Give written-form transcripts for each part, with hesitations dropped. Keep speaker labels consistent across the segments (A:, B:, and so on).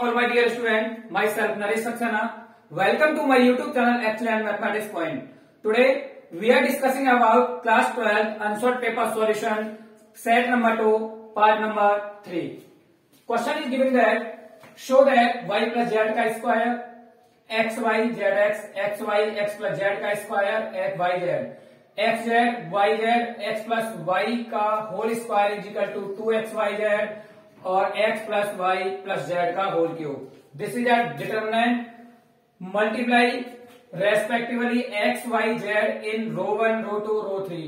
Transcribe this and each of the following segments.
A: all my dear student, myself Naresh Saxena. Welcome to my YouTube channel Excellent Mathematics Point. Today we are discussing about class 12 unsolved paper solution set number 2 part number 3. Question is given that show that y plus z का square x y z x x y x plus z का square x y z x z y z x plus y का whole square is equal to 2x y z और x plus y plus z का whole cube. This is a determinant. Multiply respectively x y z in row 1 row 2 row 3.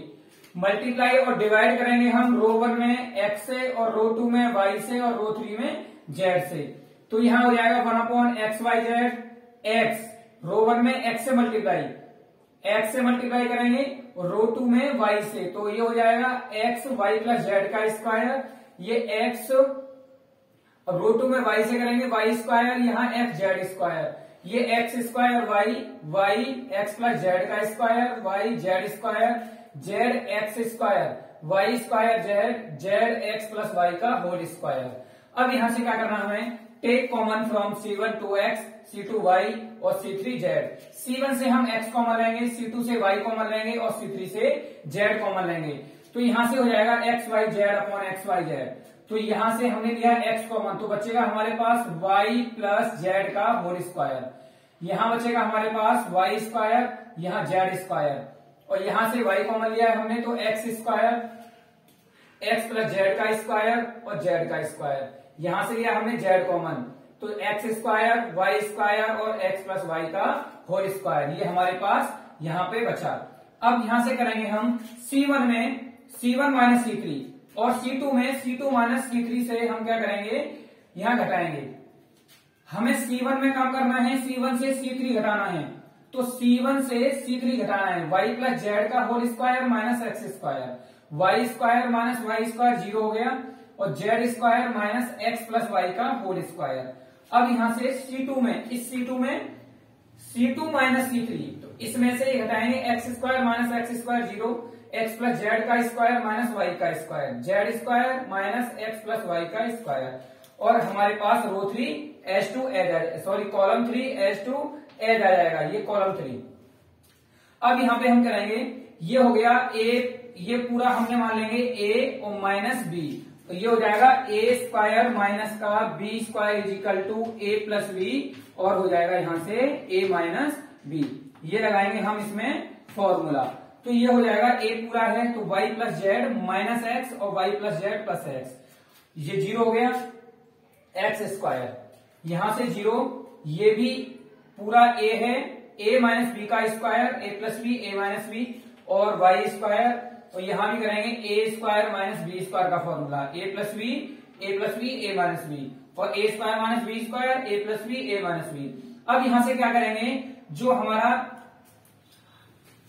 A: Multiply और divide करेंगे हम रो 1 में x से और रो 2 में y से और रो 3 में z से. तो यहां हो जाएगा 1/xyz x. रो 1 में x से मल्टीप्लाई करेंगे और रो 2 में y से. तो ये हो जाएगा x y प्लस z का स्क्वायर. ये x और रो 2 में y से करेंगे y स्क्वायर. यहाँ x z स्क्वायर. ये x square y x plus z का square y z square z x square y square z x plus y का होल स्क्वायर. अब यहां से क्या करना हमें? Take common from C1 2x C2 y और C3 z. C1 से हम x कॉमन लेंगे, C2 से y कॉमन लेंगे और C3 से z कॉमन लेंगे. तो यहां से हो जाएगा x y z upon x y z. तो यहां से हमने लिया x कॉमन, तो बचेगा हमारे पास y प्लस z का होल स्क्वायर. यहां बचेगा हमारे पास y स्क्वायर, यहां z स्क्वायर और यहां से y कॉमन लिया है हमने, तो x square x plus z का स्क्वायर और z का स्क्वायर. यहां से लिया हमने z कॉमन, तो x स्क्वायर y स्क्वायर और x प्लस y का होल स्क्वायर. ये हमारे पास यहां पे बचा. अब यहां से करेंगे हम C1 में C1 माइनस C3 और C2 में C2 माइनस C3 से हम क्या करेंगे? यहां घटाएंगे. हमें C1 में काम करना है, C1 से C3 घटाना है. तो C1 से C3 घटाना है. y प्लस z का whole square minus x square. y square minus y square 0 हो गया और z square minus x plus y का होल स्क्वायर. अब यहां से C2 में, इस C2 में C2 माइनस C3, तो इसमें से घटाएंगे x square minus x square 0, x plus z का स्क्वायर माइनस y का square, z square minus x plus y का स्क्वायर. और हमारे पास रो 3 H2 कॉलम 3 H2 एज आ जाएगा. ये कॉलम 3. अब यहां पे हम करेंगे, ये हो गया a, ये पूरा हमने मान लेंगे a और माइनस b. तो ये हो जाएगा a स्क्वायर माइनस का b square is equal to a plus b और हो जाएगा यहां से a माइनस b. ये लगाएंगे हम इसमें फॉर्मूला. तो ये हो जाएगा a पूरा है तो y plus z minus x और y plus Z plus x. ये 0 हो गया. एक्स स्क्वायर यहां से 0, ये भी पूरा a है, a माइनस बी का square a plus B a minus B और y स्क्वायर. और यहां भी करेंगे a square minus B square का formula, a plus B a minus B और a square minus B square a plus B a minus B. अब यहां से क्या करेंगे? जो हमारा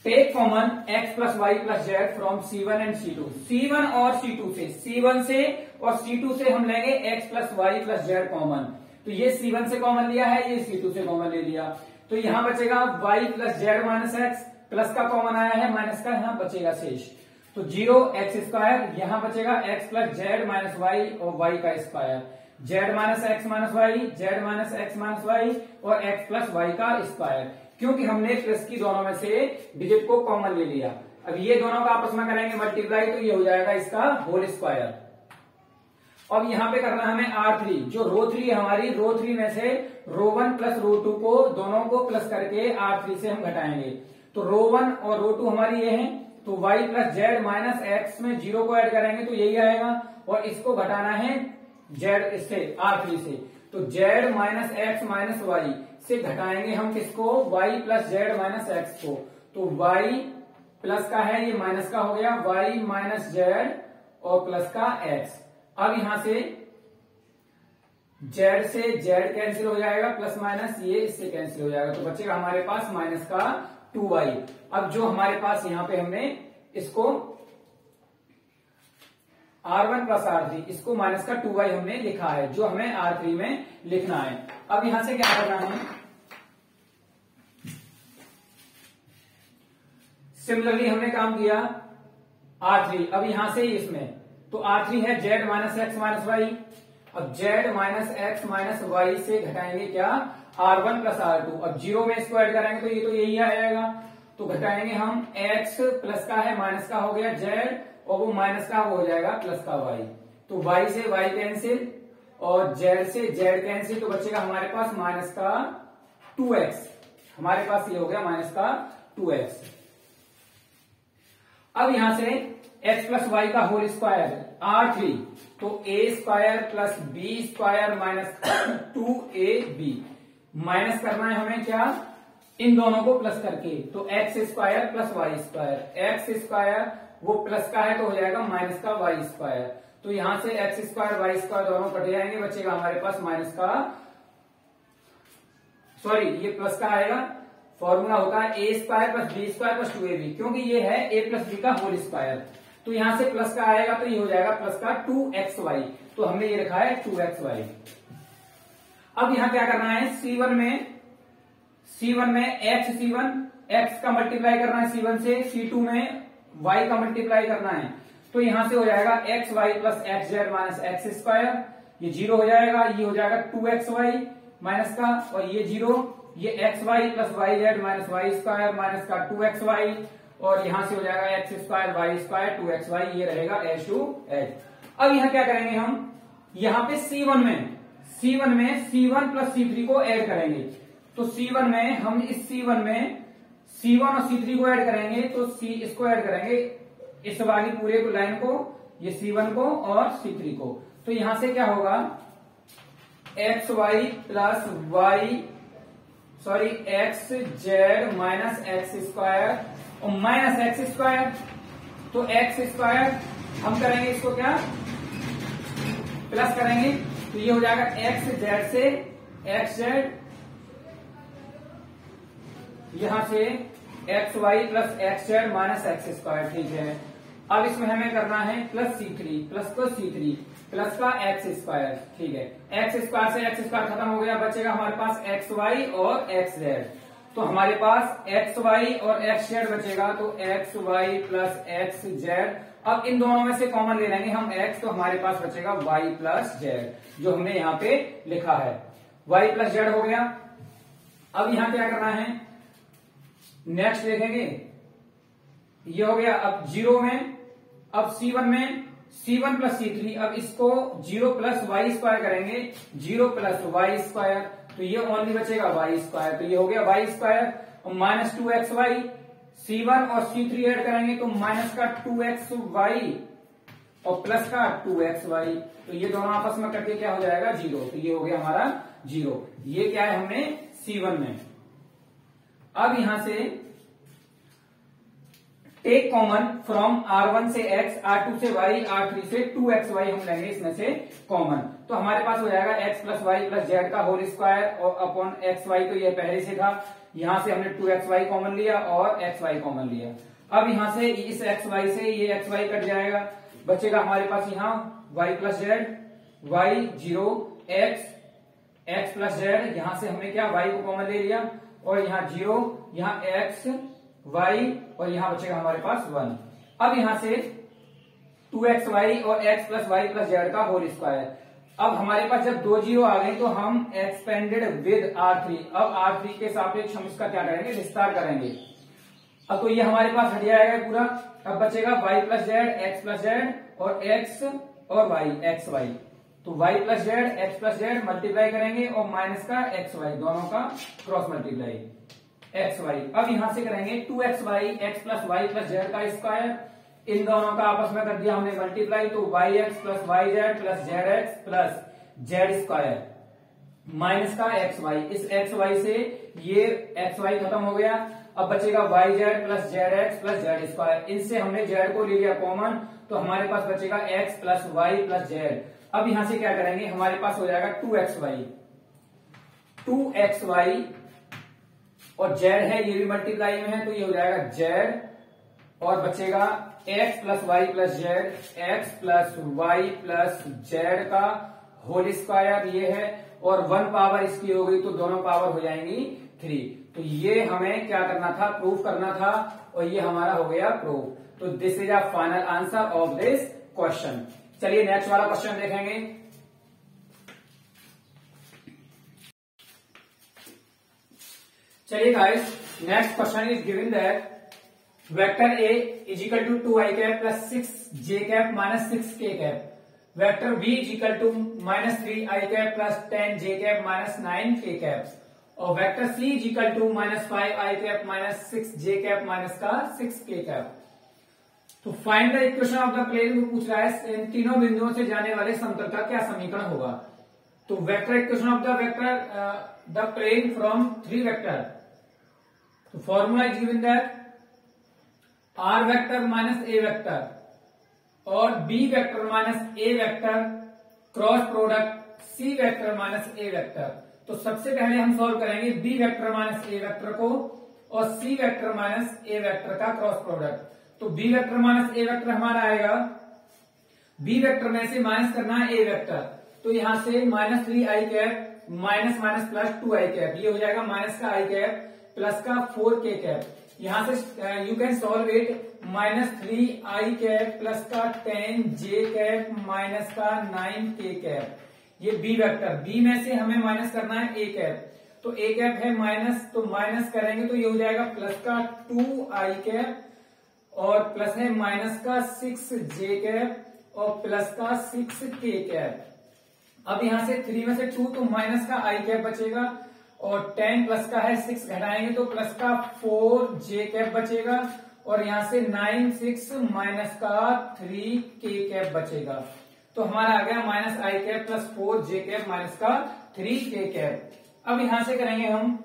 A: take common x plus Y plus Z from C1 and C2. C1 और C2 से, C1 से और C2 से हम लेंगे x plus Y plus z common. तो ये C1 से कॉमन लिया है, ये C2 से कॉमन ले लिया. तो यहां बचेगा y plus z minus x. Plus का कॉमन आया है, माइनस का यहां बचेगा शेष. तो 0 x स्क्वायर, यहां बचेगा x plus z minus y और y का square. z minus x minus y, z minus x minus y और x प्लस वाई का स्क्वायर. क्योंकि हमने प्लस की दोनों में से डिजिट को कॉमन ले लिया. अब ये दोनों का आपस में करेंगे मल्टीप्लाई, तो ये हो जाएगा इसका होल स्क्वायर. अब यहां पे करना हमें R3. जो रो 3 है हमारी, रो 3 में से रो 1 प्लस रो 2 को दोनों को प्लस करके R3 से हम घटाएंगे. तो रो 1 और रो 2 हमारी ये है, तो y plus z minus x में 0 को ऐड करेंगे तो यही आएगा और इसको घटाना है z इससे R3 से. तो z minus x minus y से घटाएंगे हम किसको? y plus z minus x को. तो y प्लस का है, ये माइनस का हो गया, y माइनस जेड और प्लस का x. अब यहां से z से z कैंसिल हो जाएगा, प्लस माइनस ये इससे कैंसिल हो जाएगा. तो बचेगा हमारे पास माइनस का 2y. अब जो हमारे पास यहां पे हमने इसको R1 प्लस R3, इसको माइनस का 2y हमने लिखा है, जो हमें R3 में लिखना है. अब यहां से क्या करना है? सिमिलरली हमने काम किया R3. अब यहां से इसमें तो R3 है z minus x minus y अब z minus x minus y से घटाएंगे क्या, r1 प्लस r2। अब 0 में इसको ऐड कराएंगे तो ये तो यही आएगा, तो घटाएंगे हम x प्लस का है माइनस का हो गया z, और वो माइनस का वो हो जाएगा प्लस का y। तो y से y कैंसिल और z से z कैंसिल, तो बचेगा हमारे पास माइनस का 2x। हमारे पास ये हो गया माइनस का 2x। अब यहां से x प्लस वाई का होल स्क्वायर r3, तो a square plus b square minus 2ab minus करना है हमें क्या, इन दोनों को प्लस करके, तो x square plus y square, x square वो प्लस का है तो हो जाएगा माइनस का वाई स्क्वायर। तो यहां से एक्स स्क्वायर वाई स्क्वायर दोनों कट जाएंगे, बचेगा हमारे पास माइनस का, सॉरी ये प्लस का आएगा, फॉर्मूला होता है A square plus B square plus 2ab, क्योंकि ये है ए प्लस बी का होल स्क्वायर, तो यहां से प्लस का आएगा तो ये हो जाएगा प्लस का 2xy, तो हमने ये लिखा है 2xy। अब यहां क्या करना है, C1 में x C1 x का मल्टीप्लाई करना है C1 से, C2 में y का मल्टीप्लाई करना है, तो यहां से हो जाएगा xy plus xz minus x square, ये 0 हो जाएगा, ये हो जाएगा 2xy माइनस का, और ये 0, ये xy plus yz minus y square minus का 2xy, और यहां से हो जाएगा x square Y square 2xy, ये रहेगा एच टू एच। अब यहां क्या करेंगे हम, यहां पे C1 में C1 प्लस C3 को ऐड करेंगे, तो C1 में हम इस C1 में C1 और C3 को ऐड करेंगे, तो इसको ऐड करेंगे इस वाली पूरे को लाइन को, ये C1 को और C3 को, तो यहां से क्या होगा xy plus y sorry x z minus x square और माइनस एक्स स्क्वायर, तो एक्स स्क्वायर हम करेंगे इसको क्या प्लस करेंगे, तो ये हो जाएगा एक्स जेड से एक्स जेड, यहां से x y plus x z minus x square, ठीक है। अब इसमें हमें करना है प्लस C3 प्लस को C3 प्लस का एक्स स्क्वायर, ठीक है। एक्स स्क्वायर से एक्स स्क्वायर खत्म हो गया, बचेगा हमारे पास एक्स वाई और एक्स जेड, तो हमारे पास एक्स वाई और एक्स जेड बचेगा, तो x y plus x z. अब इन दोनों में से कॉमन ले लेंगे हम एक्स, तो हमारे पास बचेगा वाई प्लस जेड, जो हमने यहाँ पे लिखा है वाई प्लस जेड हो गया। अब यहां क्या करना है, नेक्स्ट देखेंगे, ये हो गया। अब 0 में, अब C1 में C1 प्लस C3, अब इसको 0 प्लस वाई स्क्वायर करेंगे, 0 प्लस वाई स्क्वायर, तो ये ओनली बचेगा वाई स्क्वायर, तो ये हो गया वाई स्क्वायर और माइनस 2xy। C1 और C3 ऐड करेंगे तो माइनस का 2xy और प्लस का 2xy, तो ये दोनों आपस में करके क्या हो जाएगा 0, तो ये हो गया हमारा 0। ये क्या है हमने C1 में। अब यहां से टेक कॉमन फ्रॉम R1 से x, R2 से y, R3 से 2xy हम लेंगे इसमें से कॉमन, तो हमारे पास हो जाएगा x plus Y plus z का होल स्क्वायर और अपॉन xy, तो ये पहले से था, यहां से हमने 2xy कॉमन लिया और xy कॉमन लिया। अब यहां से इस xy से ये xy कट जाएगा, बचेगा हमारे पास यहाँ y plus Z, y 0 x plus Z, यहां से हमने क्या y को कॉमन ले लिया और यहाँ 0, यहाँ x y और यहां बचेगा हमारे पास 1। अब यहां से 2xy और x plus Y plus z का होल स्क्वायर। अब हमारे पास जब 2 0 आ गए तो हम एक्सपेंडेड विद R3, अब R3 के सापेक्ष हम इसका क्या करेंगे, विस्तार करेंगे। अब तो ये हमारे पास हट जाएगा पूरा, अब बचेगा y plus Z, x plus Z और x और y एक्स वाई, तो y plus Z x plus Z multiply करेंगे और माइनस का एक्स वाई, दोनों का क्रॉस मल्टीप्लाई एक्स वाई। अब यहां से करेंगे 2xy x plus Y plus z का स्क्वायर, इन दोनों का आपस में कर दिया हमने मल्टीप्लाई, तो y x plus y z plus z x plus z square minus का एक्स वाई, इस एक्स वाई से ये एक्स वाई खत्म हो गया। अब बचेगा y z plus z x plus z square, इनसे हमने जेड को ले लिया कॉमन, तो हमारे पास बचेगा x plus Y plus z. अब यहां से क्या करेंगे, हमारे पास हो जाएगा 2xy और जेड है ये भी मल्टीप्लाई में है, तो ये हो जाएगा जेड और बचेगा x plus Y plus z, x plus Y plus z का होल स्क्वायर ये है, और 1 पावर इसकी हो गई तो दोनों पावर हो जाएंगी 3। तो ये हमें क्या करना था, प्रूफ करना था, और ये हमारा हो गया प्रूफ। तो this is a final answer of this question. चलिए नेक्स्ट वाला क्वेश्चन देखेंगे। चलिए guys, next question is given that vector A is equal to 2i cap plus 6j cap minus 6k cap, vector B is equal to minus 3i cap plus 10j cap minus 9k cap, और vector C is equal to minus 5i cap minus 6j cap minus का 6k cap. तो find the equation of the plane को पूछ रहा है, इन तीनों बिंदुओं से जाने वाले समतल का क्या समीकरण होगा। तो vector equation of the vector the plane from 3 vector, तो formula is given that R vector minus A vector और B vector minus A vector cross product C vector minus A vector. तो सबसे पहले हम सॉल्व करेंगे B vector minus A vector को और C vector minus A vector का cross product. तो B vector minus A vector हमारा आएगा, बी वेक्टर में से माइनस करना है ए वेक्टर, तो यहां से minus 3i cap minus minus plus 2i cap, ये हो जाएगा माइनस का i कैप प्लस का 4k कैप। यहां से you can solve it, minus 3i cap plus का 10j कैप माइनस का 9k कैप। ये बी वेक्टर, बी में से हमें माइनस करना है ए कैप, तो ए कैप है माइनस, तो माइनस करेंगे तो ये हो जाएगा प्लस का 2i कैप और प्लस है माइनस का 6j कैप और प्लस का 6k कैप। अब यहां से 3 में से 2 तो माइनस का i कैप बचेगा और 10 प्लस का है 6 घटाएंगे तो प्लस का 4j कैप बचेगा और यहां से 9 6 माइनस का 3k कैप बचेगा। तो हमारा आ गया minus i cap plus 4j cap minus का 3k कैप। अब यहां से करेंगे हम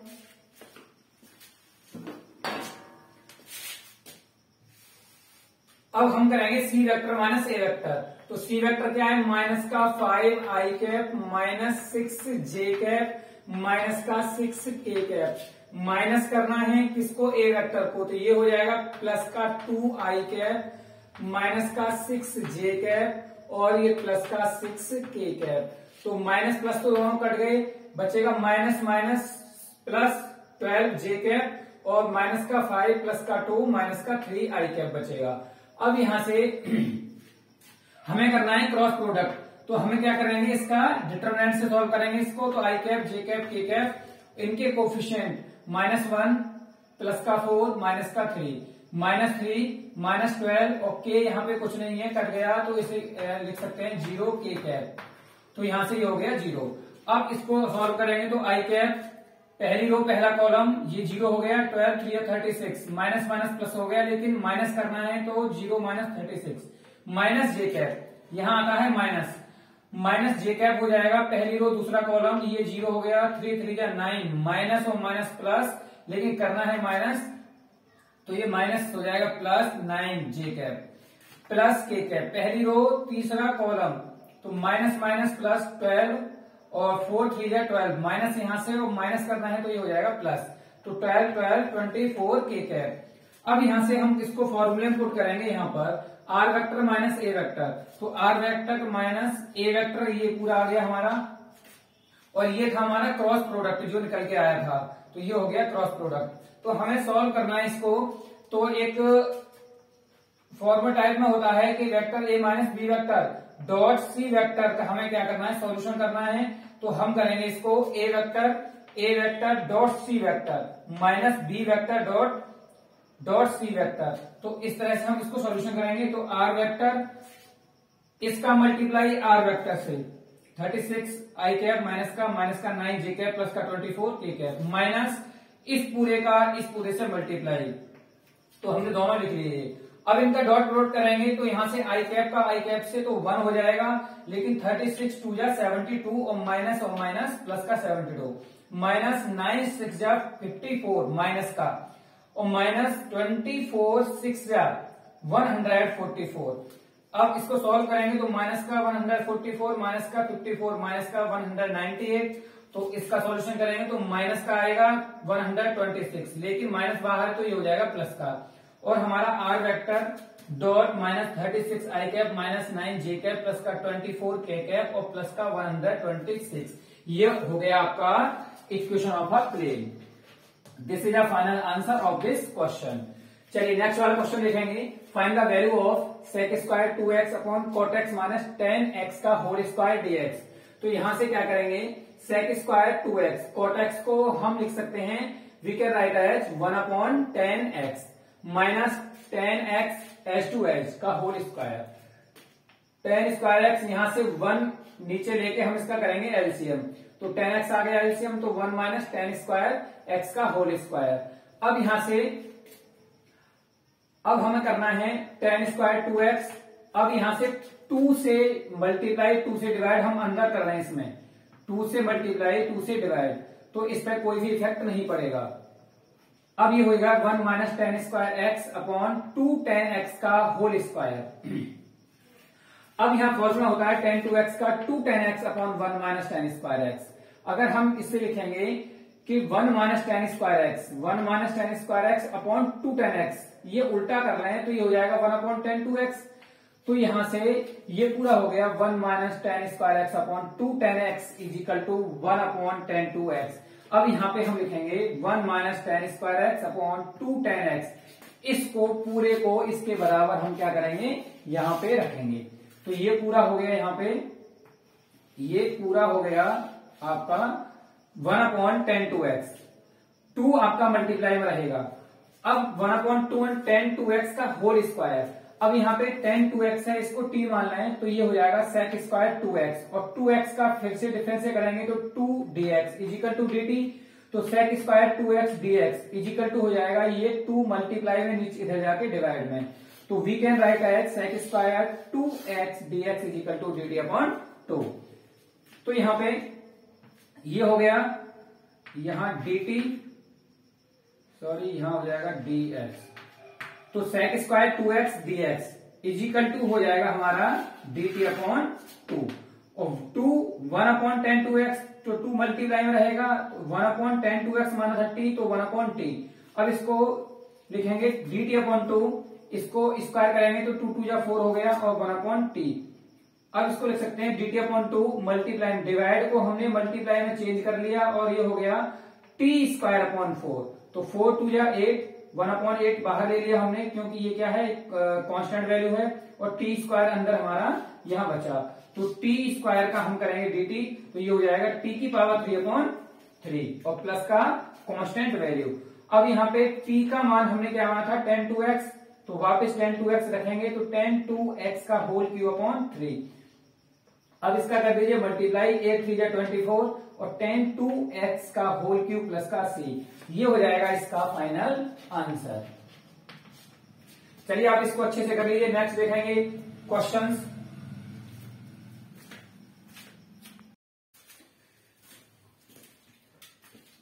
A: करेंगे सी वेक्टर माइनस ए वेक्टर। तो सी वेक्टर क्या है, माइनस का 5i cap minus 6j cap minus का 6k कैप। माइनस करना है किसको, ए वेक्टर को, तो ये हो जाएगा प्लस का 2i कैप माइनस का 6j कैप और ये प्लस का 6k कैप। तो माइनस प्लस तो दोनों कट गए, बचेगा minus minus plus 12j cap और माइनस का 5 प्लस का 2 माइनस का 3i कैप बचेगा। अब यहां से हमें करना है क्रॉस प्रोडक्ट, तो हमें क्या करेंगे, इसका डिटरमिनेंट से सॉल्व करेंगे इसको। तो i cap j cap k cap, इनके कोफिशिएंट -1 प्लस का 4 माइनस का 3 -3 -12 और k यहाँ पे कुछ नहीं है, कट गया, तो इसे लिख सकते हैं 0k कैप। तो यहां से ये हो गया 0। अब इसको सॉल्व करेंगे तो i कैप पहली रो पहला कॉलम ये 0 हो गया, 12 3 36 माइनस माइनस प्लस हो गया, लेकिन माइनस करना है तो 0 माइनस 36 माइनस j कैप, यहाँ आता है माइनस j कैप हो जाएगा पहली रो दूसरा कॉलम, ये 0 हो गया, 3 3 9 माइनस और माइनस प्लस, लेकिन करना है माइनस, तो ये माइनस हो जाएगा plus 9j cap plus k cap पहली रो तीसरा कॉलम, तो माइनस माइनस प्लस 12 और 4 3 12 माइनस यहां से और माइनस करना है तो ये हो जाएगा प्लस, तो 12 12 24 k कैप। अब यहां से हम इसको फॉर्मूले में पुट करेंगे, यहाँ पर R vector minus A vector, तो R vector minus A vector ये पूरा आ गया हमारा, और ये था हमारा क्रॉस प्रोडक्ट जो निकल के आया था, तो ये हो गया क्रॉस प्रोडक्ट। तो हमें सॉल्व करना है इसको, तो एक फॉर्मूला टाइप में होता है कि vector a minus B vector dot C vector का हमें क्या करना है, सॉल्यूशन करना है। तो हम करेंगे इसको A vector dot C vector minus B vector dot C vector. तो इस तरह से हम इसको सॉल्यूशन करेंगे। तो आर वेक्टर इसका मल्टीप्लाई आर वेक्टर से 36i कैप माइनस का 9j कैप प्लस का 24k कैप माइनस इस पूरे से मल्टीप्लाई, तो हमने दोनों लिख लिए। अब इनका डॉट प्रोडक्ट करेंगे तो यहां से i कैप का i कैप से तो 1 हो जाएगा, लेकिन 36 2 जा 72 और माइनस प्लस का 72 माइनस 9 6 जा 54 माइनस का और माइनस 24 6 जा 144। अब इसको सॉल्व करेंगे तो माइनस का 144 माइनस का 54 माइनस का 198, तो इसका सॉल्यूशन करेंगे तो माइनस का आएगा 126, लेकिन माइनस बाहर तो ये हो जाएगा प्लस का। और हमारा r vector dot minus 36i cap minus 9j cap plus का 24k कैप और प्लस का 126, ये हो गया आपका equation of a plane. This is a final answer of this question. चलिए नेक्स्ट वाला क्वेश्चन देखेंगे। Find the value of sec square 2x upon cot x minus 10x का होल स्क्वायर dx। तो यहां से क्या करेंगे, sec square 2x, cot x को हम लिख सकते हैं, we can write as 1/10x minus 10x h to h का होल स्क्वायर। 10 स्क्वायर एक्स यहां से 1 नीचे लेके हम इसका करेंगे एलसीएम, तो 10x आ गया एलसीएम, तो 1 माइनस 10 स्क्वायर एक्स का होल स्क्वायर। अब यहां से अब हमें करना है 10 स्क्वायर 2x, अब यहां से 2 से मल्टीप्लाई 2 से डिवाइड हम अंदर कर रहे हैं, इसमें 2 से मल्टीप्लाई 2 से डिवाइड, तो इस पर कोई भी इफेक्ट नहीं पड़ेगा। अब ये होगा 1 minus 10 square x upon 2 10x का होल स्क्वायर। अब यहां फॉर्मूला होता है 10 2x का 2 10x upon 1 minus 10 square x. अगर हम इससे लिखेंगे कि 1 minus 10 square x, 1 minus 10 square x upon 2 10x, ये उल्टा कर रहे हैं तो ये हो जाएगा 1 अपॉन 10 2x। तो यहां से ये पूरा हो गया 1 minus 10 square x upon 2 10x is equal to 1 upon 10 2x। अब यहां पे हम लिखेंगे 1 minus 10 square x upon 2 10x, इसको पूरे को इसके बराबर हम क्या करेंगे, यहां पे रखेंगे। तो ये पूरा हो गया, यहां पे ये पूरा हो गया आपका 1 अपॉन 10 2x, 2 आपका मल्टीप्लाई में रहेगा। अब 1 अपॉन 10 2x का होल स्क्वायर, अब यहाँ पे 10 2x है, इसको t मानना है, तो ये हो जाएगा sec स्क्वायर 2x, और 2x का फिर से डिफरेंस से करेंगे तो 2 dx इजिकल टू dt, तो sec square 2x dx is equal to हो जाएगा ये 2 मल्टीप्लाई में नीचे इधर जाके डिवाइड में, तो we can write as sec square 2x dx is equal to dt upon 2। तो यहाँ पे ये हो गया, यहाँ dt, सॉरी यहाँ हो जाएगा dx, तो sec square 2x dx is equal to हो जाएगा हमारा dt अपॉन 2, और 1 अपॉन 10 2x, तो 2 मल्टीप्लाई में रहेगा, 1 अपॉन 10 2x माइनस 30, तो 1 अपॉन t। अब इसको लिखेंगे dt अपॉन 2, इसको स्क्वायर करेंगे तो 2 2 जा 4 हो गया, और 1 अपॉन t। अब इसको लिख सकते हैं dt अपॉन 2 मल्टीप्लाई, डिवाइड को हमने मल्टीप्लाई में चेंज कर लिया, और ये हो गया t स्क्वायर अपॉन 4, तो 4 2 जा 8, 1 अपॉन 8 बाहर ले लिया हमने, क्योंकि ये क्या है, कांस्टेंट वैल्यू है, और टी स्क्वायर अंदर हमारा यहां बचा, तो टी स्क्वायर का हम करेंगे dt, तो ये हो जाएगा t की पावर 3 अपॉन 3 और प्लस का कांस्टेंट वैल्यू। अब यहाँ पे t का मान हमने क्या माना था 10 2x, तो वापस 10 2x रखेंगे, तो 10 2x का होल क्यूब अपॉन 3। अब इसका कर दीजिए मल्टीप्लाई, 8 3 जा 24, और 10 2x का होल क्यूब प्लस का c, ये हो जाएगा इसका फाइनल आंसर। चलिए आप इसको अच्छे से कर लीजिए। नेक्स्ट देखेंगे क्वेश्चंस।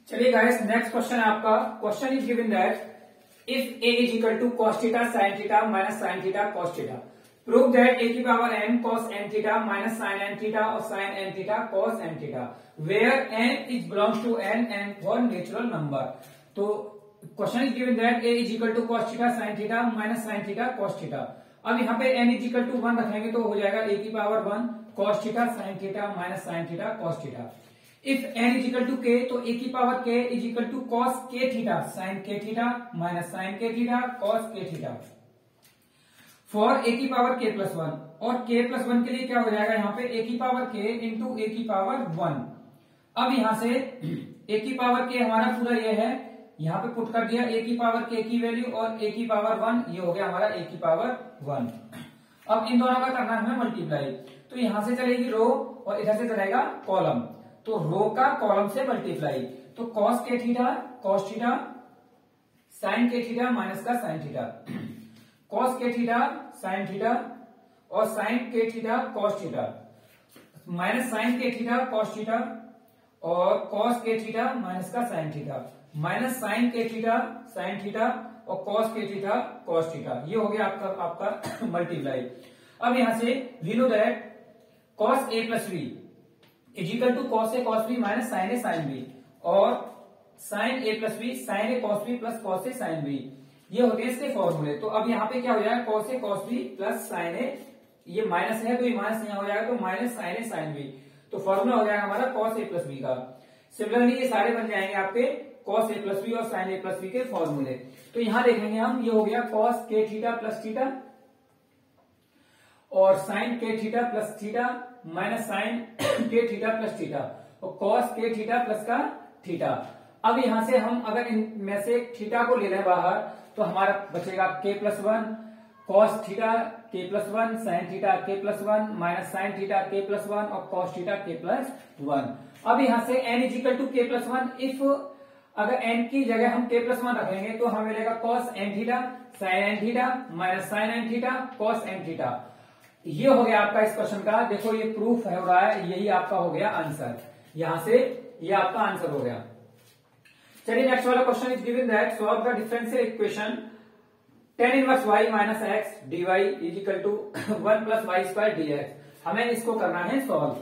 A: चलिए गाइस, नेक्स्ट क्वेश्चन है आपका। Question is given that if a is equal to cos theta sin theta minus sin theta cos theta, prove that a की power n cos n theta minus sin n theta और sin n theta cos n theta, where n is belongs to n and for natural number. तो question is given that a is equal to cos theta sin theta minus sin theta cos theta. अब यहाँ पे n is equal to 1 रखेंगे तो हो जाएगा a की power 1 cos theta sin theta minus sin theta cos theta. If n is equal to k, तो a की power k is equal to cos k theta sin k theta minus sin k theta cos k theta for a की power k plus 1, और k plus 1 के लिए क्या हो जाएगा यहाँ पे a की पावर k इंटू a की पावर 1। अब यहां से a की पावर k हमारा पूरा ये है, यहाँ पे पुट कर दिया a की पावर k की वैल्यू और a की पावर 1, ये हो गया हमारा a की पावर 1। अब इन दोनों का करना है हमें मल्टीप्लाई, तो यहां से चलेगी रो और इधर से चलेगा कॉलम, तो रो का कॉलम से मल्टीप्लाई, तो cos k theta cos theta sin k theta minus का sin theta, cos k theta sin theta और sin k theta cos theta minus sin k theta cos theta और cos k थीटा माइनस का sin theta minus sin k theta sin theta और cos k theta cos theta, ये हो गया आपका multiply. अब यहां से we know that cos a plus b is equal to cos a cos b minus sin a sin b, और sin a plus b sin a cos b plus cos a sin b, ये होते हैं इसके फॉर्मूले। तो अब यहाँ पे क्या हो जाएगा cos a cos b plus sin a, ये माइनस है तो ये माइनस यहाँ हो जाएगा, तो minus sin a sin b, तो फॉर्मूला हो जाएगा हमारा cos a प्लस b का। सिमिलरली ये सारे बन जाएंगे आपके cos a प्लस b और sin a प्लस b के फॉर्मूले। तो यहां देखेंगे हम, ये हो गया cos k theta plus theta और sin k theta plus theta minus sin k theta plus theta, और कॉस के थीटा प्लस का थीटा। अब यहां से हम अगर इनमें से थीटा को ले लें बाहर तो हमारा बचेगा k+1 cos theta k+1 sine theta k+1 minus sine theta k+1 और कॉस थीटा k+1। अब यहां से n = k+1 इफ अगर n की जगह हम k+1 रखेंगे तो हमें मिलेगा cos n theta sine n theta minus sine n theta cos n theta. ये हो गया आपका इस क्वेश्चन का। देखो ये प्रूफ हो रहा है, यही आपका हो गया आंसर। यहां से ये आपका आंसर हो गया। चलिए नेक्स्ट वाला question is given that solve the differential equation tan inverse y minus x dy = 1 + y² dx। हमें इसको करना है सॉल्व।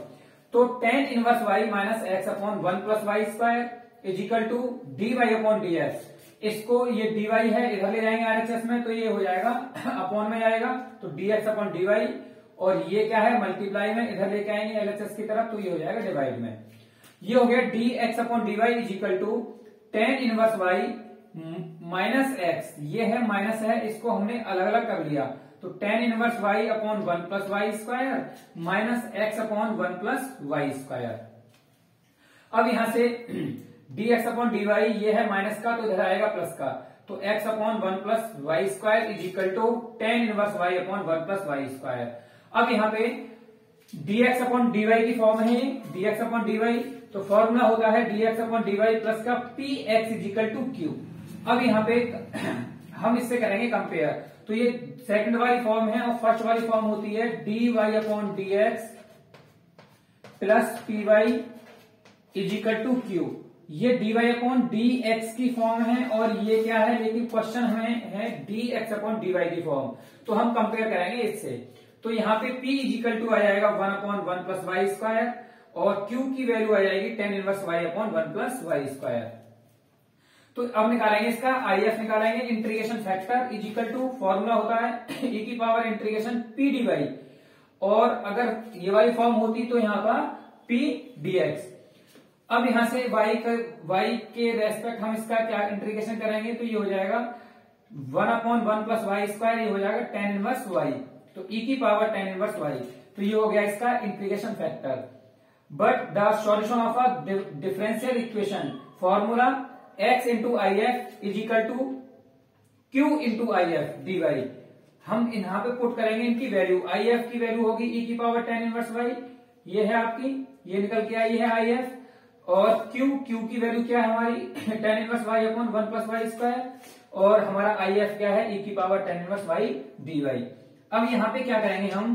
A: तो tan inverse y minus x upon 1 + y² = dy/dx। इसको ये dy है इधर ले जाएंगे RHS में तो ये हो जाएगा अपॉन में जाएगा तो dx/dy, और ये क्या है मल्टीप्लाई में इधर लेके आएंगे LHS की तरफ तो ये हो जाएगा डिवाइड में। ये हो गया dx/dy = tan inverse y minus x। ये है माइनस है, इसको हमने अलग अलग कर लिया तो tan inverse y upon 1 + y² minus x upon 1 + y²। अब यहां से dx/dy ये है माइनस का तो इधर आएगा प्लस का तो x upon 1 + y² = tan inverse y upon 1 + y²। अब यहाँ पे dx/dy की फॉर्म है dx/dy तो फॉर्मूला होता है dx/dy प्लस का px = q। अब यहाँ पे हम इससे करेंगे कंपेयर तो ये सेकंड वाली फॉर्म है और फर्स्ट वाली फॉर्म होती है dy/dx प्लस py = q। ये dy/dx की फॉर्म है और ये क्या है, लेकिन क्वेश्चन हमें है dx/dy की फॉर्म तो हम कंपेयर करेंगे इससे। तो यहाँ पे p = आ जाएगा 1/1 + y² और q की वैल्यू आ जाएगी tan inverse y upon 1 + y²। तो अब निकालेंगे इसका IF निकालेंगे इंटीग्रेशन फैक्टर = फॉर्मूला होता है e∫p dy, और अगर ये वाली फॉर्म होती तो यहाँ पर p dx। अब यहां से y के रेस्पेक्ट हम इसका क्या इंटीग्रेशन करेंगे तो ये हो जाएगा 1/1 + y², ये हो जाएगा tan इनवर्स y तो e∫tan इनवर्स y। तो ये हो गया इसका integration factor. But the solution of a differential equation formula x × if = q × if dy। हम यहाँ पे पुट करेंगे इनकी वैल्यू। if की वैल्यू होगी e∫tan इनवर्स y, ये है आपकी, ये निकल के आई है if, और q की वैल्यू क्या है हमारी tan inverse y upon 1 + y², और हमारा if क्या है e∫tan इनवर्स y dy। अब यहाँ पे क्या करेंगे हम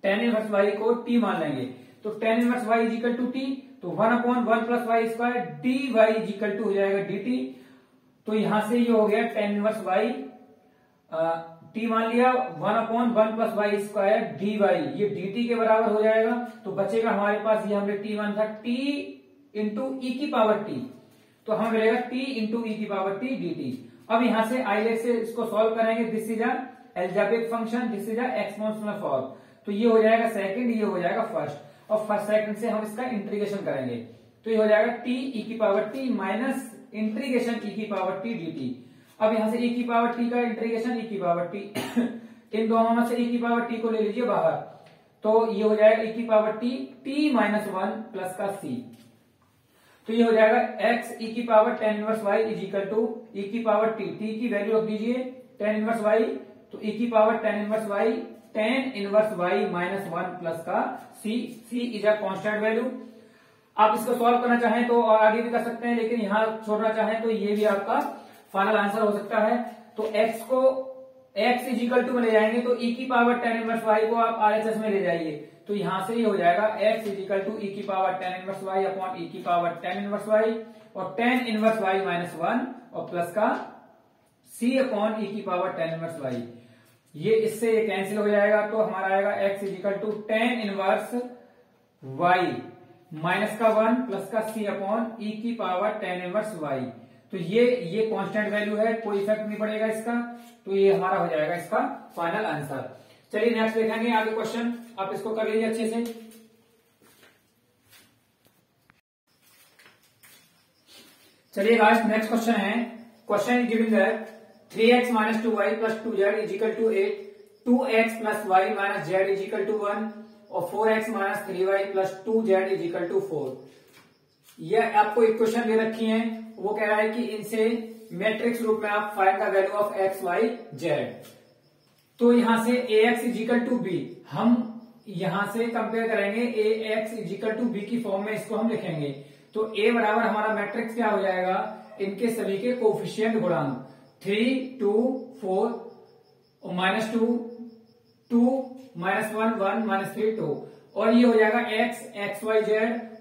A: tan इनवर्स y को t मान लेंगे तो tan इनवर्स y = t तो 1/1 + y² dy हो जाएगा dt। तो यहां से ये हो गया tan इनवर्स y t मान लिया 1/1 + y² dy, ये dt के बराबर हो जाएगा। तो बचेगा हमारे पास ये हमने t मान था t × e∫t तो हमें मिलेगा t × e∫t dt। अब यहां से आइलेट से इसको सॉल्व करेंगे। This is a algebraic function, this is a exponential form तो ये हो जाएगा सेकंड, ये हो जाएगा फर्स्ट, और फर्स्ट सेकंड से हम इसका इंटीग्रेशन करेंगे तो ये हो जाएगा t e∫t minus integration e∫t dt। अब यहां से e∫t का इंटीग्रेशन e∫t इन दोनों में से e∫t को ले लीजिए बाहर तो ये हो जाएगा e∫t t-1 प्लस का c। तो ये हो जाएगा x e∫tan inverse y = e∫t, t की वैल्यू रख दीजिए tan इनवर्स y तो e∫tan inverse y tan inverse y -1 plus का c is a constant value. आप इसको सॉल्व करना चाहें तो और आगे भी कर सकते हैं, लेकिन यहां छोड़ना चाहें तो ये भी आपका फाइनल आंसर हो सकता है। तो x को x = में ले जाएंगे तो e∫tan इनवर्स y को आप RHS में ले जाइए तो यहां से ये हो जाएगा x = e∫tan inverse y upon e∫tan inverse y और tan इनवर्स y -1 और प्लस का c upon e∫tan inverse y। ये इससे ये कैंसिल हो जाएगा तो हमारा आएगा x = tan inverse y -1 plus का c upon e∫tan inverse y। तो ये कांस्टेंट वैल्यू है, कोई इफेक्ट नहीं पड़ेगा इसका, तो ये हमारा हो जाएगा इसका फाइनल आंसर। चलिए नेक्स्ट देखेंगे आगे क्वेश्चन, आप इसको कर लीजिए अच्छे से। चलिए लास्ट नेक्स्ट क्वेश्चन है। Question is given that 3x - 2y + 2z = 8, 2x + y - z = 1, और 4x minus 3y plus 2z is equal to 4। यह आपको इक्वेशन दे रखी है, वो कह रहा है कि इनसे मैट्रिक्स रूप में आप find the value of x y z। तो यहां से ax is equal to b हम यहां से कंपेयर करेंगे, ax is equal to b की फॉर्म में इसको हम लिखेंगे। तो a बराबर हमारा मैट्रिक्स क्या हो जाएगा, इनके सभी के कोफिशिएंट गुणांक 3 2 4 और -2 2 -1 1 -3 2, और ये हो जाएगा x y z,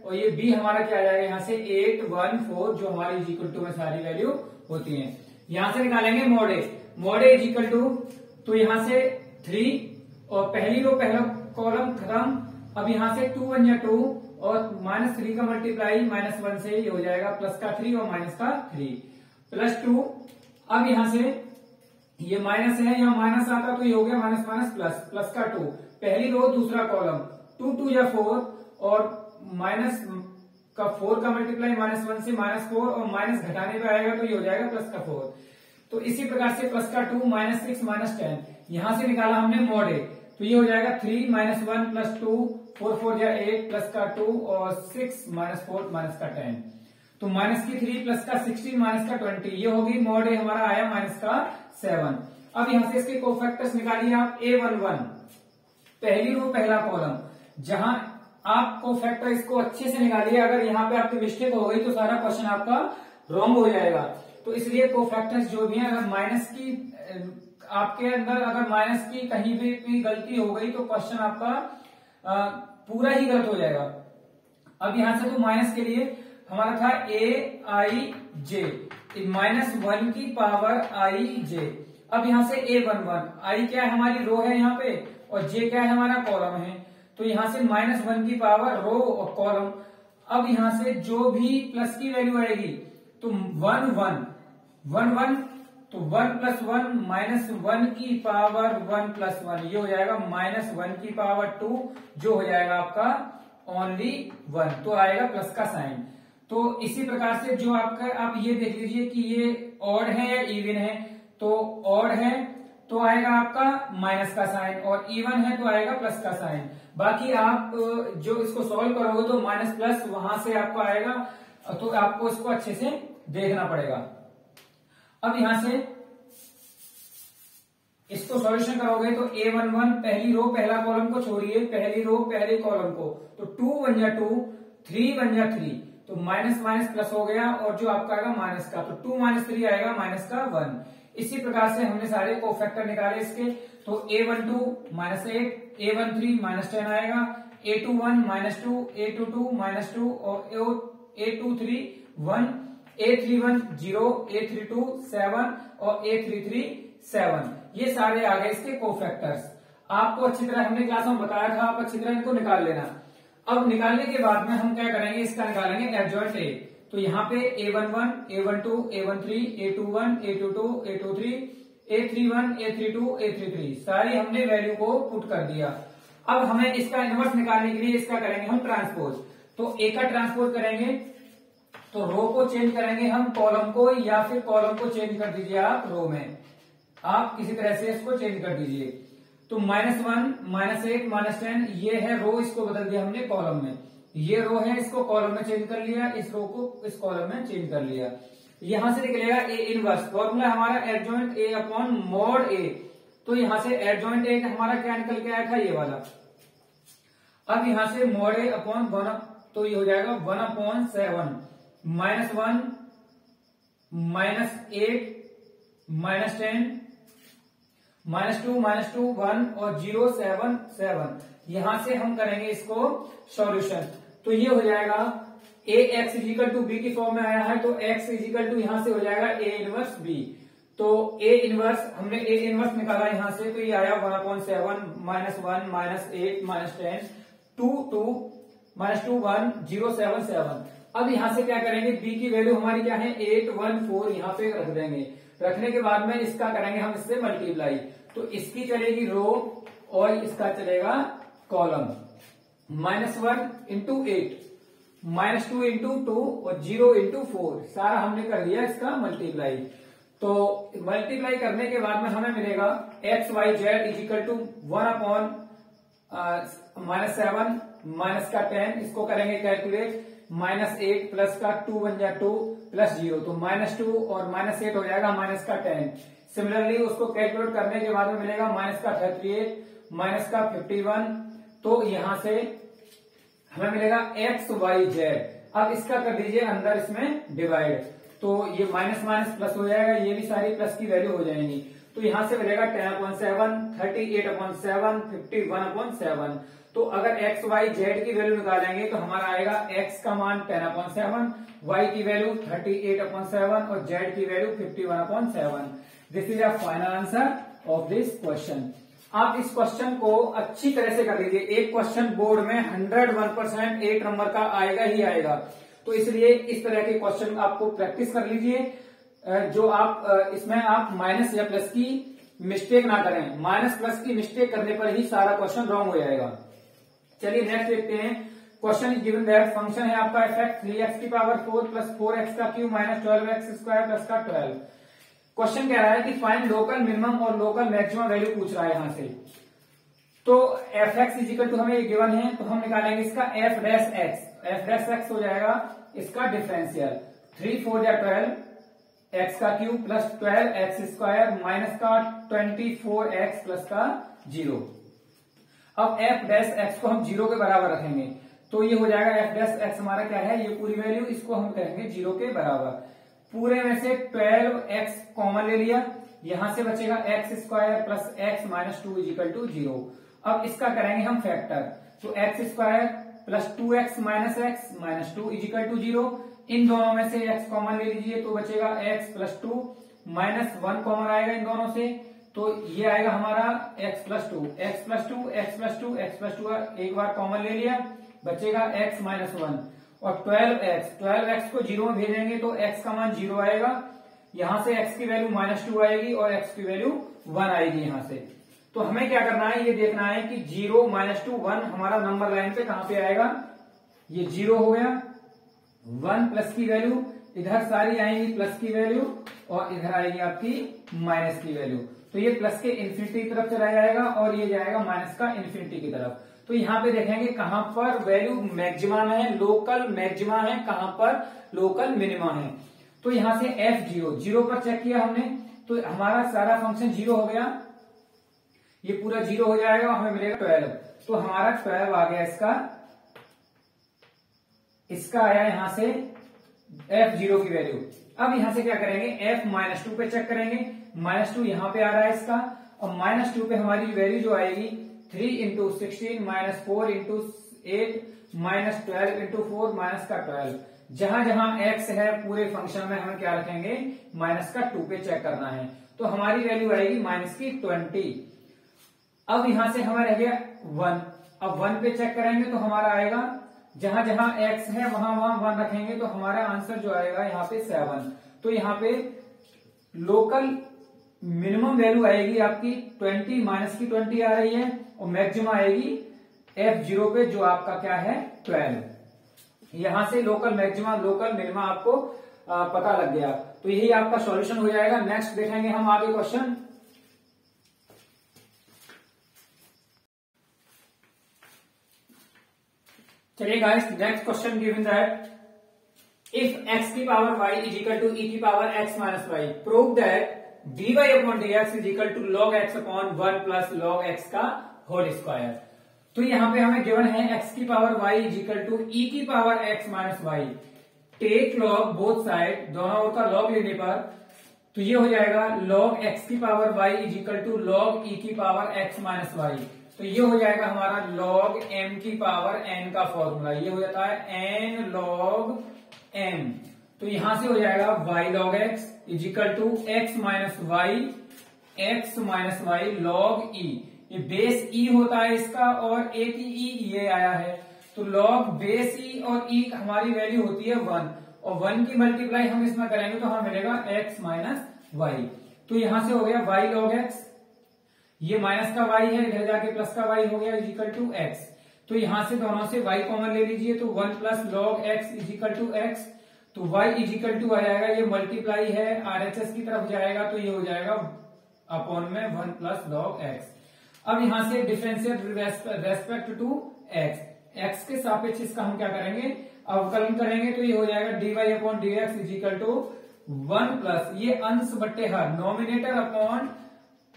A: और ये b हमारा क्या आ जाएगा यहाँ से 8 1 4, जो हमारी इज इक्वल टू में सारी वैल्यू होती है। यहां से निकालेंगे mod a is equal to, तो यहां से 3 और पहली रो पहला कॉलम खत्म। अब यहां से 2 1 या 2 और -3 का मल्टीप्लाई -1 से ये हो जाएगा प्लस का 3 और माइनस का 3 प्लस 2। अब यहां से ये माइनस है, यहाँ माइनस आता तो ये हो गया माइनस माइनस प्लस प्लस का 2, पहली रो दूसरा कॉलम 2 2 या 4 और माइनस का 4 का मल्टीप्लाई -1 से -4 और माइनस घटाने पे आएगा तो ये हो जाएगा प्लस का 4। तो इसी प्रकार से प्लस का 2 -6 -10, यहां से निकाला हमने मॉड ए, तो ये हो जाएगा 3 -1 प्लस 2 4 4 या 8 प्लस का 2 और 6 -4 माइनस का 10, तो माइनस की 3 प्लस का 16 माइनस का 20, ये होगी मॉड ए हमारा आया माइनस का 7। अब यहां से इसके कोफैक्टर्स निकालिए आप a11 पहली रो पहला कॉलम, जहां आप कोफैक्टर इसको अच्छे से निकालिए, अगर यहाँ पे आपकी मिस्टेक हो गई तो सारा क्वेश्चन आपका रॉन्ग हो जाएगा। तो इसलिए कोफैक्टर्स जो भी है, अगर माइनस की आपके अंदर अगर माइनस की कहीं भी गलती हो गई तो क्वेश्चन आपका पूरा ही गलत हो जाएगा। अब यहां से तो माइनस के लिए हमारा था a(i)j -1 की पावर i(j)। अब यहां से a11 i क्या है हमारी रो है यहाँ पे और j क्या है हमारा कॉलम है, तो यहां से -1 की पावर रो और कॉलम। अब यहां से जो भी प्लस की वैल्यू आएगी तो 1 1 1 1, तो 1 + 1 -1 की पावर 1 + 1, ये हो जाएगा -1 की पावर 2, जो हो जाएगा आपका ओनली 1, तो आएगा प्लस का साइन। तो इसी प्रकार से जो आपका आप ये देख लीजिए कि ये ऑड है या इवन है, तो ऑड है तो आएगा आपका माइनस का साइन और इवन है तो आएगा प्लस का साइन। बाकी आप जो इसको सॉल्व करोगे तो माइनस प्लस वहां से आपको आएगा, तो आपको इसको अच्छे से देखना पड़ेगा। अब यहां से इसको सॉल्यूशन करोगे तो a11 पहली रो पहला कॉलम को छोड़िए, पहली रो पहले कॉलम को, तो 2 1 या 2 3 1 या 3, तो माइनस माइनस प्लस हो गया और जो आपका आएगा माइनस का, तो 2 - 3 आएगा माइनस का 1। इसी प्रकार से हमने सारे कोफैक्टर निकाले इसके, तो a12 -8, a13 -10 आएगा, a21 -2, a22 -2 और a23 1, a31 0, a32 7 और a33 7, ये सारे आ गए इसके कोफैक्टर्स। आपको अच्छी तरह हमने क्लास में बताया था, आप अच्छी तरह इनको निकाल लेना। अब निकालने के बाद में हम क्या करेंगे, इसका निकालेंगे एडजॉइंट ए। तो यहाँ पे a11 a12 a13 a21 a22 a23 a31 a32 a33 सारी हमने वैल्यू को पुट कर दिया। अब हमें इसका इनवर्स निकालने के लिए इसका करेंगे हम ट्रांसपोज, तो ए का ट्रांसपोज करेंगे तो रो को चेंज करेंगे हम कॉलम को, या फिर कॉलम को चेंज कर दीजिए आप रो में, आप किसी तरह से इसको चेंज कर दीजिए। तो -1 -8 -10 ये है रो, इसको बदल दिया हमने कॉलम में, ये रो है इसको कॉलम में चेंज कर लिया, इस रो को इस कॉलम में चेंज कर लिया। यहां से निकलेगा ए इनवर्स, फॉर्मूला हमारा एडजॉइंट ए अपॉन मॉड ए, तो यहां से एडजॉइंट ए हमारा क्या निकल के आया था, ये वाला। अब यहां से मॉड ए अपॉन 1, तो ये हो जाएगा 1/7 -1 -8 -10 -2 1 और 0 7 7। यहां से हम करेंगे इसको सॉल्यूशन, तो ये हो जाएगा ax = b की फॉर्म में आया है, तो x = यहां से हो जाएगा a इनवर्स b। तो a इनवर्स हमने a इनवर्स निकाला यहां से, तो ये आया 1/7 -1 -8 -10 2 2 -2 1 0 7 7। अब यहां से क्या करेंगे, b की वैल्यू हमारी क्या है 8 1 4, यहां पे रख देंगे। रखने के बाद में इसका करेंगे हम इससे मल्टीप्लाई, तो इसकी चलेगी रो और इसका चलेगा कॉलम। -1 × 8 -2 × 2 और 0 × 4, सारा हमने कर लिया इसका मल्टीप्लाई। तो मल्टीप्लाई करने के बाद में हमें मिलेगा x y z = 1/, -7 माइनस का 10, इसको करेंगे कैलकुलेट, -8 प्लस का 2 बन जाए 2 प्लस 0, तो -2 और -8 हो जाएगा माइनस का 10। सिमिलरली उसको कैलकुलेट करने के बाद में मिलेगा माइनस का 38 माइनस का 51, तो यहां से हमें मिलेगा XYZ। अब इसका कर दीजिए अंदर इसमें डिवाइड, तो ये माइनस माइनस प्लस हो जाएगा, ये भी सारी प्लस की वैल्यू हो जाएंगी, तो यहां से मिलेगा 10/7, 38/7, 51/7। तो अगर XYZ की वैल्यू निकालेंगे तो हमारा आएगा X का मान 10/7, Y की वैल्यू 38/7 और Z की value 51/7। This is a final answer of this question. आप इस क्वेश्चन को अच्छी तरह से कर लीजिए, एक क्वेश्चन बोर्ड में 101% 8 नंबर का आएगा ही आएगा, तो इसलिए इस तरह के क्वेश्चन आपको प्रैक्टिस कर लीजिए, जो आप इसमें आप माइनस या प्लस की मिस्टेक ना करें, माइनस प्लस की मिस्टेक करने पर ही सारा क्वेश्चन रॉन्ग हो जाएगा। चलिए नेक्स्ट देखते हैं। Question is given that function है आपका एफ 3x की पावर 4 प्लस 4x का cube minus 12x square plus का 12। क्वेश्चन कह रहा है कि फाइंड लोकल मिनिमम और लोकल मैक्सिमम वैल्यू पूछ रहा है यहां से। तो एफ एक्स इजिकल टू हमें गिवन है, तो हम निकालेंगे इसका F dash x. F dash x हो जाएगा इसका डिफरेंशियल 3 4 या 12 एक्स का cube plus 12 x square minus का 24 एक्स प्लस का 0। अब एफ डैश एक्स को हम 0 के बराबर रखेंगे, तो ये हो जाएगा एफ डैश एक्स हमारा क्या है, ये पूरी वैल्यू, इसको हम कहेंगे 0 के बराबर। पूरे में से 12x कॉमन ले लिया, यहां से बचेगा x square plus x minus 2 is equal to 0। अब इसका करेंगे हम फैक्टर, तो x square plus 2x minus x minus 2 is equal to 0। इन दोनों में से x कॉमन ले लीजिए, तो बचेगा x प्लस 2 माइनस 1 कॉमन आएगा इन दोनों से, तो ये आएगा हमारा x plus 2, x plus 2, x plus 2, x plus 2 एक बार कॉमन ले लिया, बचेगा x माइनस 1 और 12x को 0 में भेजेंगे तो x का मान 0 आएगा, यहां से x की वैल्यू -2 आएगी और x की वैल्यू 1 आएगी यहां से। तो हमें क्या करना है, ये देखना है कि 0 -2 1 हमारा नंबर लाइन पे कहां पे आएगा, ये 0 हो गया, 1 प्लस की वैल्यू इधर सारी आएंगी प्लस की वैल्यू और इधर आएगी आपकी माइनस की वैल्यू, तो ये प्लस के इन्फिनिटी की तरफ चला जाएगा और ये जाएगा माइनस का इन्फिनिटी की तरफ। तो यहाँ पे देखेंगे कहां पर वैल्यू मैक्सिमा है, लोकल मैक्सिमा है, कहां पर लोकल मिनिमा है। तो यहां से f 0 पर चेक किया हमने, तो हमारा सारा फंक्शन 0 हो गया, ये पूरा 0 हो जाएगा, हमें मिलेगा 12, तो हमारा 12 आ गया इसका आया यहां से f0 की वैल्यू। अब यहां से क्या करेंगे, f -2 पे चेक करेंगे, -2 यहां पे आ रहा है इसका, और -2 पे हमारी वैल्यू जो आएगी 3 × 16 -4 × 8 -12 × 4 माइनस का 12। जहां जहां x है पूरे फंक्शन में हमें क्या रखेंगे, -2 पे चेक करना है, तो हमारी वैल्यू आएगी -20। अब यहां से हमें रह गया 1, अब 1 पे चेक करेंगे तो हमारा आएगा, जहां जहां x है वहां वहां 1 रखेंगे तो हमारा आंसर जो आएगा यहाँ पे 7। तो यहाँ पे लोकल मिनिमम वैल्यू आएगी आपकी 20 -20 आ रही है, और मैक्सिमम आएगी f0 पे जो आपका क्या है 12। यहां से लोकल मैक्सिमा लोकल मिनिमा आपको पता लग गया, तो यही आपका सॉल्यूशन हो जाएगा। नेक्स्ट देखेंगे हम आगे क्वेश्चन। चलिए guys, next question given that if x की power y is equal to e की power x minus y, prove that dy upon dx is equal to log x upon 1 plus log x का whole square. तो यहाँ पे हमें given है x की power y is equal to e की power x minus y, take log both side, दोनों ओर का log लेने पर तो ये हो जाएगा log x की power y is equal to log e की पावर x माइनस वाई, तो ये हो जाएगा हमारा log m की पावर n का फॉर्मूला, ये हो जाता है n log m। तो यहां से हो जाएगा y log x is equal to x minus y log e, ये बेस e होता है इसका और एक ही e ये आया है, तो log बेस e और e हमारी वैल्यू होती है 1, और 1 की मल्टीप्लाई हम इसमें करेंगे तो हमें मिलेगा x माइनस वाई। तो यहां से हो गया y log x, ये माइनस का y है, इधर जाके प्लस का y हो गया इज इक्वल टू x। तो यहां से दोनों से y कॉमन ले लीजिए, तो 1 plus log x is equal to x, तो y इज इक्वल टू आ जाएगा, ये मल्टीप्लाई है RHS की तरफ जाएगा तो ये हो जाएगा अपॉन में 1 प्लस log x। अब यहां से differential respect to x, x के सापेक्ष इसका हम क्या करेंगे, अवकलन करेंगे। तो ये हो जाएगा dy upon d x is equal to 1 plus ये अंश बट्टे हर,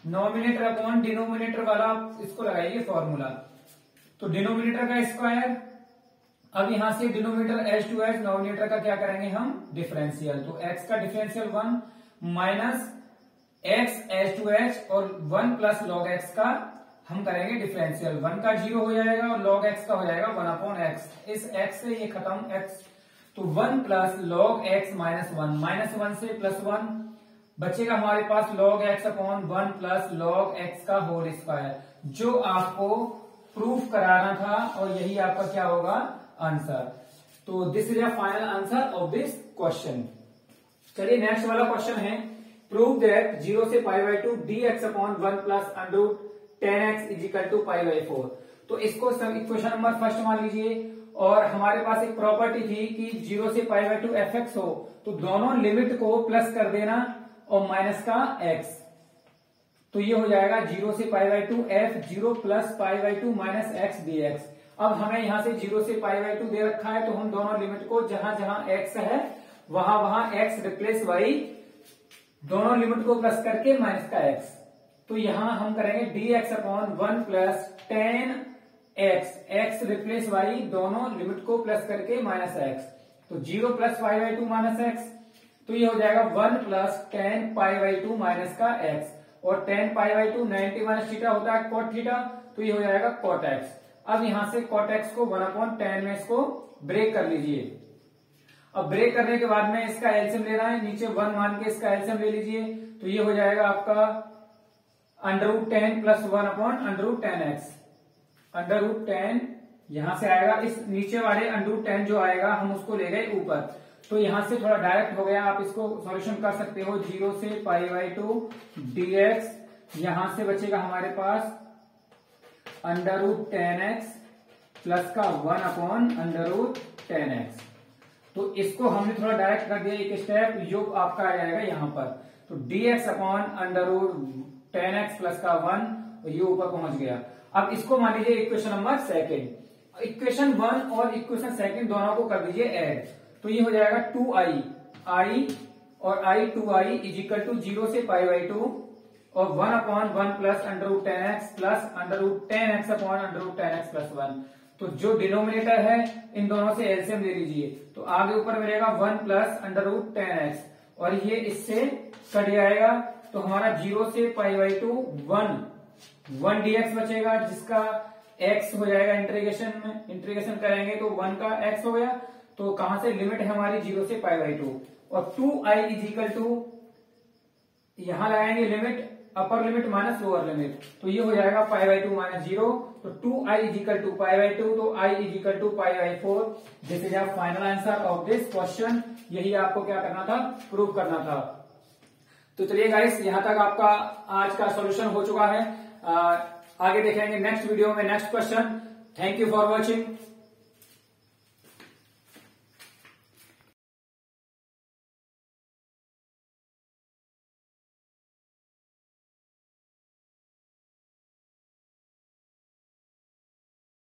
A: नॉमिनेटर अपॉन डिनोमिनेटर वाला इसको लगाइए फॉर्मूला। तो डिनोमिनेटर का स्क्वायर, अब यहां से denominator H to H, nominator का क्या करेंगे हम डिफरेंशियल। तो x का differential 1 minus x H to H और 1 प्लस लॉग x का हम करेंगे डिफरेंशियल। 1 का 0 हो जाएगा और log x का हो जाएगा 1 अपॉन x। इस x से ये खत्म x, तो 1 plus log x minus 1, minus 1 से प्लस 1 बचेगा हमारे पास log x upon 1 plus log x का होल स्क्वायर, जो आपको प्रूफ कराना था और यही आपका क्या होगा आंसर। तो this is a final answer of this question. चलिए नेक्स्ट वाला क्वेश्चन है, प्रूव दैट 0 से pi by 2 dx upon 1 plus under root 10x is equal to pi by 4। तो इसको सब इक्वेशन नंबर फर्स्ट मान लीजिए, और हमारे पास एक प्रॉपर्टी थी कि 0 से पाई बाई 2 fx हो तो दोनों लिमिट को प्लस कर देना और माइनस का x। तो ये हो जाएगा 0 से pi by 2 f0 plus pi by 2 minus x dx। अब हमें यहां से 0 से पाई बाई 2 दे रखा है, तो हम दोनों लिमिट को जहां जहां x है वहां x रिप्लेस y, दोनों लिमिट को प्लस करके माइनस का x। तो यहां हम करेंगे dx upon 1 plus 10x, x replace y, दोनों लिमिट को प्लस करके माइनस x। तो 0 plus pi by 2 minus x, तो ये हो जाएगा 1 प्लस 10 पाई बाई 2 माइनस का x, और 10 पाई बाई 2 90 माइनस थीटा होता है cot थीटा, तो ये हो जाएगा cot x। अब यहां से cot x को 1 अपॉन 10 में इसको ब्रेक कर लीजिए। अब ब्रेक करने के बाद में इसका एलसीएम लेना है, नीचे 1 मान के इसका एलसीएम ले लीजिए। तो ये हो जाएगा आपका under root 10 plus 1 upon under root 10x। Under root 10 यहां से आएगा, इस नीचे वाले अंडर रूट 10 जो आएगा हम उसको ले गए ऊपर, तो यहां से थोड़ा डायरेक्ट हो गया, आप इसको सॉल्यूशन कर सकते हो। 0 से पाई बाई 2 dx, यहां से बचेगा हमारे पास अंडर रूट 10x प्लस का 1 अपॉन अंडर रूट 10x। तो इसको हमने थोड़ा डायरेक्ट कर दिया एक स्टेप, जो आपका आ जाएगा यहां पर। तो dx upon under root 10x plus का 1, ये ऊपर पहुंच गया। अब इसको मान लीजिए इक्वेशन नंबर सेकेंड, इक्वेशन 1 और इक्वेशन सेकेंड दोनों को कर दीजिए ऐड। तो ये हो जाएगा 2i और i 2i is equal to 0 से पाई बाई 2 और 1 upon 1 plus under root 10x plus under root 10x upon under root 10x plus 1। तो जो डिनोमिनेटर है इन दोनों से एलसीएम ले लीजिए, तो आगे ऊपर मिलेगा 1 प्लस अंडर रूट 10x और ये इससे कट जाएगा। तो हमारा 0 से पाई बाई 2 1 dx बचेगा, जिसका x हो जाएगा इंटीग्रेशन में, इंटीग्रेशन करेंगे तो 1 का x हो गया। तो कहां से लिमिट है हमारी 0 से पाई बाई 2, और 2i इज इक्वल टू यहां लगाएंगे limit, upper limit minus lower limit, तो ये हो जाएगा पाई बाई 2 माइनस 0। तो 2i is equal to pi by 2, तो i is equal to pi by 4। This is our final answer of this question. यही आपको क्या करना था, प्रूव करना था। तो चलिए गाइस, यहां तक आपका आज का सॉल्यूशन हो चुका है। आगे देखेंगे नेक्स्ट वीडियो में next question. Thank you for watching.